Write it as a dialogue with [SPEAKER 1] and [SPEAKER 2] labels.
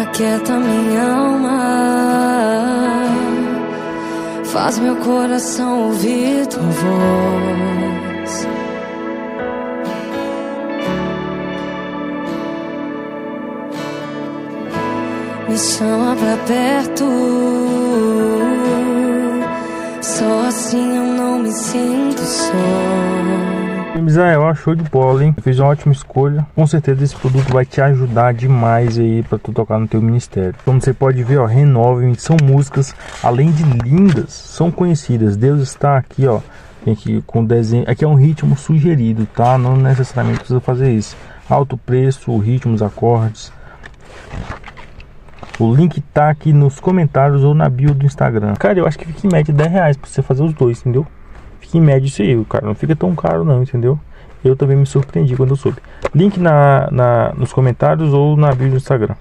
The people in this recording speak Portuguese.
[SPEAKER 1] aquieta minha alma, faz meu coração ouvir tua voz. Me chama pra perto, só assim eu não me sinto só.
[SPEAKER 2] Misael, show de bola, hein? Fiz uma ótima escolha. Com certeza esse produto vai te ajudar demais aí pra tu tocar no teu ministério. Como você pode ver, ó, Renove são músicas, além de lindas, são conhecidas. Deus está aqui, ó, aqui com desenho. Aqui é um ritmo sugerido, tá? Não necessariamente precisa fazer isso. Alto preço, o ritmo, os acordes. O link tá aqui nos comentários ou na bio do Instagram. Cara, eu acho que fica em média R$10 pra você fazer os dois, entendeu? Fica em média isso aí, cara. Não fica tão caro não, entendeu? Eu também me surpreendi quando eu soube. Link nos comentários ou na bio do Instagram.